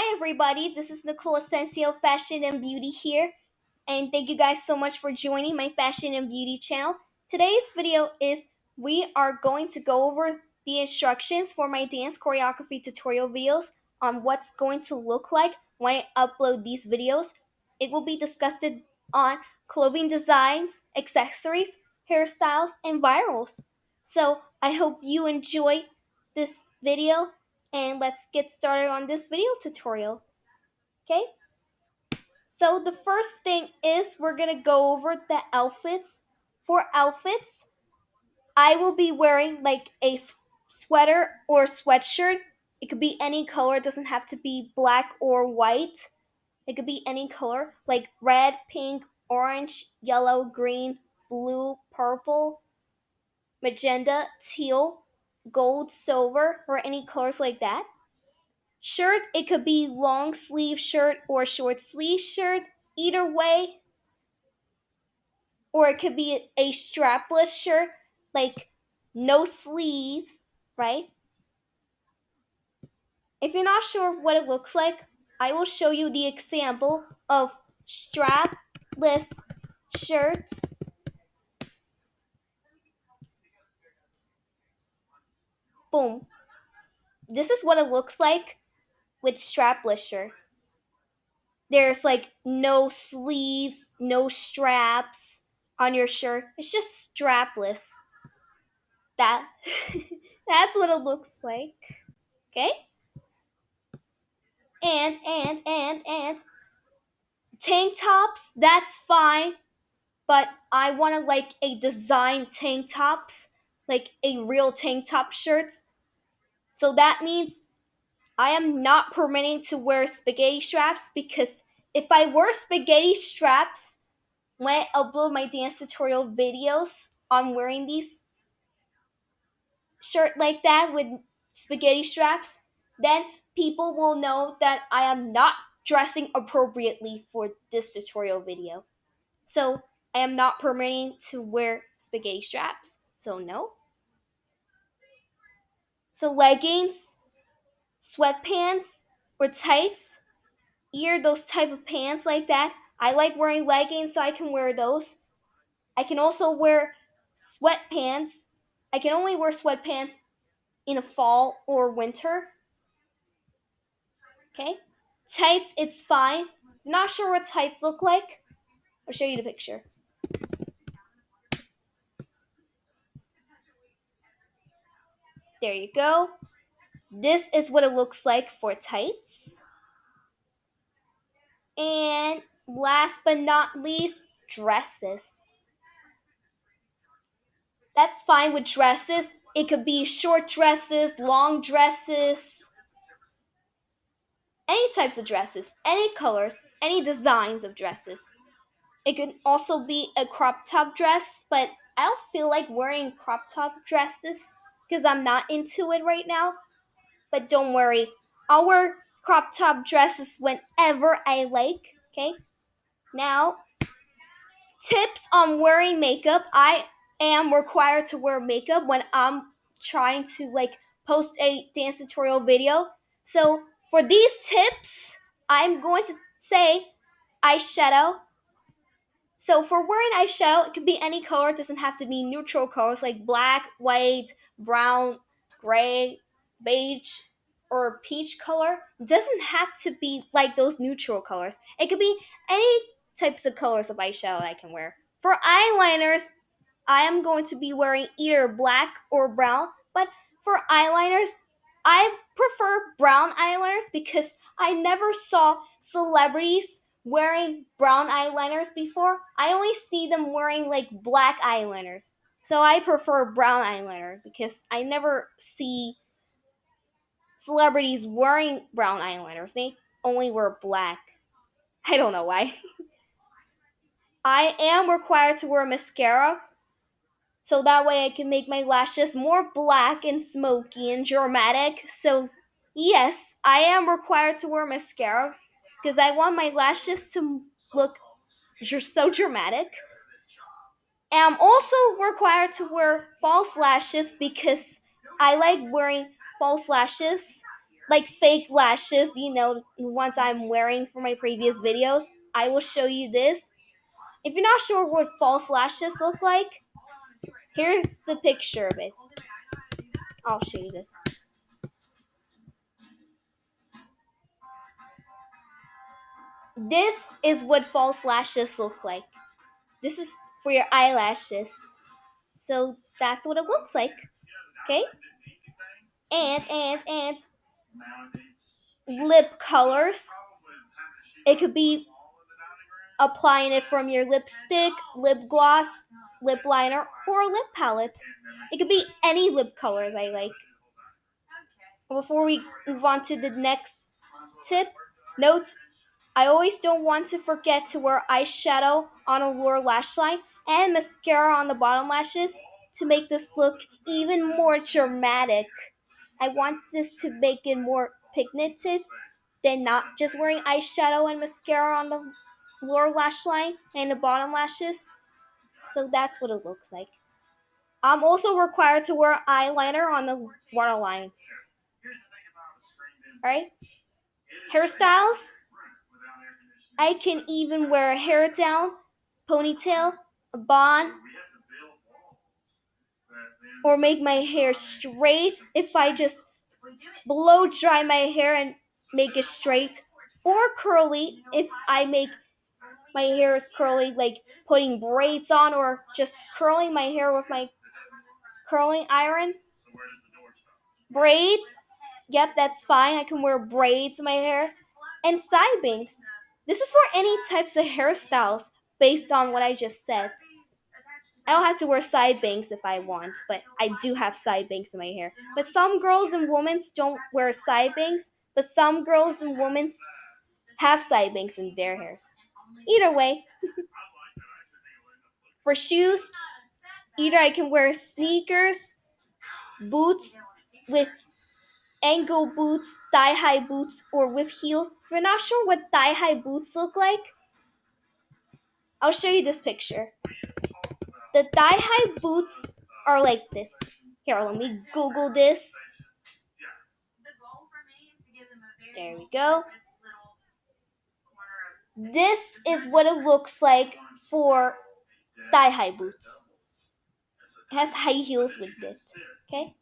Hi everybody, this is Nicole Asensio Fashion and Beauty here, and thank you guys so much for joining my Fashion and Beauty channel. Today's video is we are going to go over the instructions for my dance choreography tutorial videos on what's going to look like when I upload these videos. It will be discussed on clothing designs, accessories, hairstyles, and virals. So I hope you enjoy this video and let's get started on this video tutorial. Okay, so the first thing is we're gonna go over the outfits. For outfits, I will be wearing like a sweater or sweatshirt. It could be any color, it doesn't have to be black or white. It could be any color like red, pink, orange, yellow, green, blue, purple, magenta, teal, gold, silver, or any colors like that. Shirt, it could be long sleeve shirt or short sleeve shirt, either way. Or it could be a strapless shirt, like no sleeves, right? If you're not sure what it looks like, I will show you the example of strapless shirts. Boom. This is what it looks like with strapless shirt. There's like no sleeves, no straps on your shirt. It's just strapless. That that's what it looks like. Okay? And tank tops, that's fine, but I want to like a design tank tops, like a real tank top shirt. So that means I am not permitting to wear spaghetti straps because if I wear spaghetti straps when I upload my dance tutorial videos on wearing these shirt like that with spaghetti straps, then people will know that I am not dressing appropriately for this tutorial video. So I am not permitting to wear spaghetti straps. So no. So leggings, sweatpants, or tights, either those type of pants like that. I like wearing leggings, so I can wear those. I can also wear sweatpants. I can only wear sweatpants in a fall or winter. Okay? Tights, it's fine. Not sure what tights look like. I'll show you the picture. There you go. This is what it looks like for tights. And last but not least, dresses. That's fine with dresses. It could be short dresses, long dresses, any types of dresses, any colors, any designs of dresses. It could also be a crop top dress, but I don't feel like wearing crop top dresses because I'm not into it right now. But don't worry, I'll wear crop top dresses whenever I like. Okay? Now, tips on wearing makeup. I am required to wear makeup when I'm trying to like post a dance tutorial video. So, for these tips, I'm going to say eyeshadow. So for wearing eyeshadow, it can be any color. It doesn't have to be neutral colors like black, white, brown, gray, beige, or peach color. It doesn't have to be like those neutral colors. It could be any types of colors of eyeshadow I can wear. For eyeliners, I am going to be wearing either black or brown. But for eyeliners, I prefer brown eyeliners because I never saw celebrities wearing brown eyeliners before. I only see them wearing like black eyeliners. So I prefer brown eyeliner because I never see celebrities wearing brown eyeliners. They only wear black. I don't know why. I am required to wear mascara so that way I can make my lashes more black and smoky and dramatic. So, yes, I am required to wear mascara because I want my lashes to look so dramatic. And I'm also required to wear false lashes because I like wearing false lashes. like fake lashes, ones I'm wearing for my previous videos. I will show you this. If you're not sure what false lashes look like, here's the picture of it. I'll show you this. This is what false lashes look like. This is for your eyelashes. So that's what it looks like. Okay? And lip colors. It could be applying it from your lipstick, lip gloss, lip liner, or lip palette. It could be any lip colors I like. Before we move on to the next tip, note I always don't want to forget to wear eyeshadow on a lower lash line and mascara on the bottom lashes to make this look even more dramatic. I want this to make it more pigmented than not just wearing eyeshadow and mascara on the lower lash line and the bottom lashes. So that's what it looks like. I'm also required to wear eyeliner on the waterline. Alright? Hairstyles. I can even wear a hair down, ponytail, a bun, or make my hair straight if I just blow dry my hair and make it straight, or curly if I make my hair is curly, like putting braids on or just curling my hair with my curling iron. Braids, yep, that's fine. I can wear braids in my hair. And side bangs. This is for any types of hairstyles based on what I just said. I don't have to wear side bangs if I want, but I do have side bangs in my hair. But some girls and women don't wear side bangs, but some girls and women have side bangs in their hairs. Either way, for shoes, either I can wear sneakers, boots with ankle boots, thigh-high boots, or with heels. If you're not sure what thigh-high boots look like, I'll show you this picture. The thigh-high boots are like this. Here, let me Google this. There we go. This is what it looks like for thigh-high boots. It has high heels with this. Okay?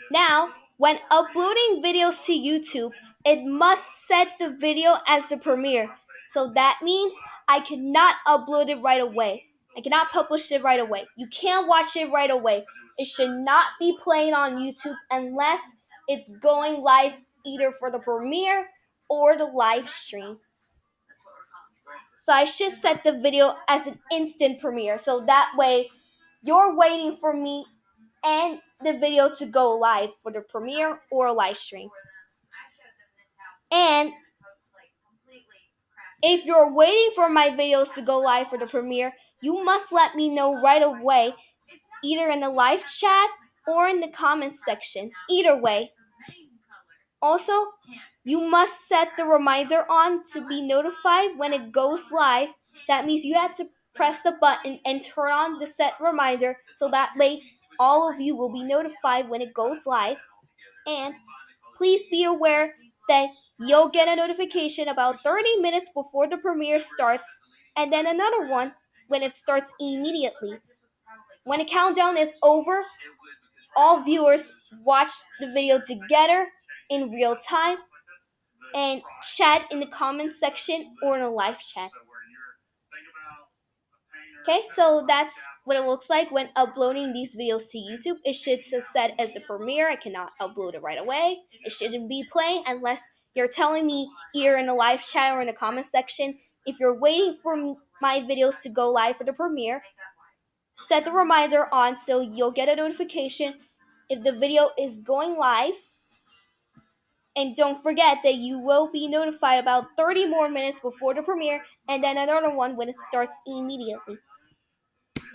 Now, when uploading videos to YouTube, it must set the video as the premiere. So that means I cannot upload it right away. I cannot publish it right away. You can't watch it right away. It should not be playing on YouTube unless it's going live either for the premiere or the live stream. So I should set the video as an instant premiere. So that way you're waiting for me and the video to go live for the premiere or live stream. And if you're waiting for my videos to go live for the premiere, you must let me know right away, either in the live chat or in the comments section. Either way. Also, you must set the reminder on to be notified when it goes live. That means you have to press the button and turn on the set reminder so that way all of you will be notified when it goes live. And please be aware that you'll get a notification about 30 minutes before the premiere starts, and then another one when it starts immediately. When the countdown is over, all viewers watch the video together in real time and chat in the comments section or in a live chat. Okay, so that's what it looks like when uploading these videos to YouTube. It should set as a premiere. I cannot upload it right away. It shouldn't be playing unless you're telling me either in the live chat or in the comment section. If you're waiting for my videos to go live for the premiere, set the reminder on so you'll get a notification if the video is going live. And don't forget that you will be notified about 30 more minutes before the premiere, and then another one when it starts immediately.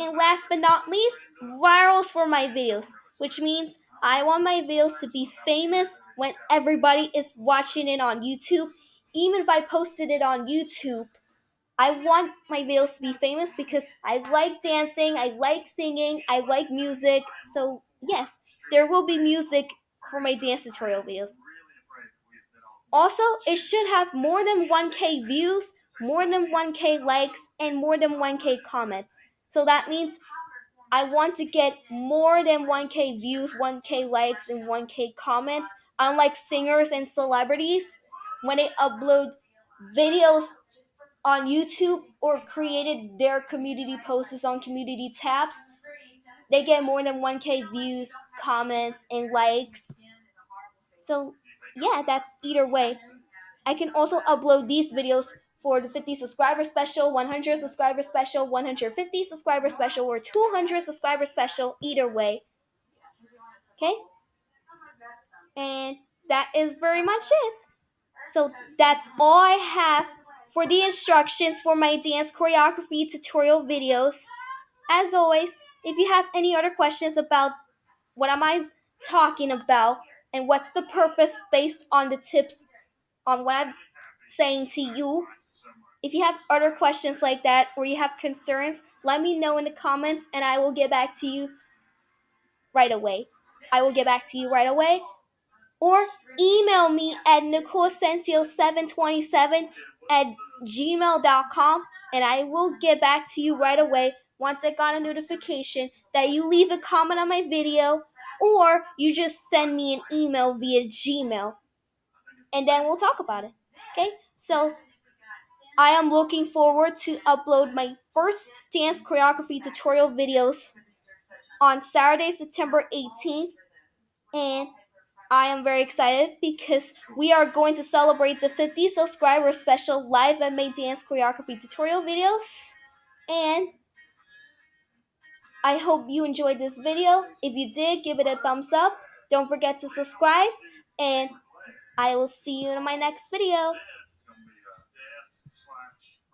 And last but not least, virals for my videos, which means I want my videos to be famous when everybody is watching it on YouTube. Even if I posted it on YouTube I want my videos to be famous because I like dancing, I like singing, I like music. So, yes, there will be music for my dance tutorial videos. Also, it should have more than 1K views, more than 1K likes, and more than 1K comments. So that means I want to get more than 1K views, 1K likes, and 1K comments. Unlike singers and celebrities, when they upload videos on YouTube or created their community posts on community tabs, they get more than 1K views, comments, and likes. So, yeah, that's either way. I can also upload these videos for the 50 subscriber special, 100 subscriber special, 150 subscriber special, or 200 subscriber special, either way. Okay? And that is very much it. So that's all I have for the instructions for my dance choreography tutorial videos. As always, if you have any other questions about what am I talking about and what's the purpose based on the tips on what I'm saying to you, if you have other questions like that or you have concerns, let me know in the comments and I will get back to you right away. I will get back to you right away. Or email me at nicolesencio727 at gmail.com and I will get back to you right away once I got a notification that you leave a comment on my video or you just send me an email via Gmail and then we'll talk about it. Okay? So I am looking forward to upload my first dance choreography tutorial videos on Saturday, September 18th. And I am very excited because we are going to celebrate the 50 subscriber special live at my dance choreography tutorial videos. And I hope you enjoyed this video. If you did, give it a thumbs up. Don't forget to subscribe. And I will see you in my next video.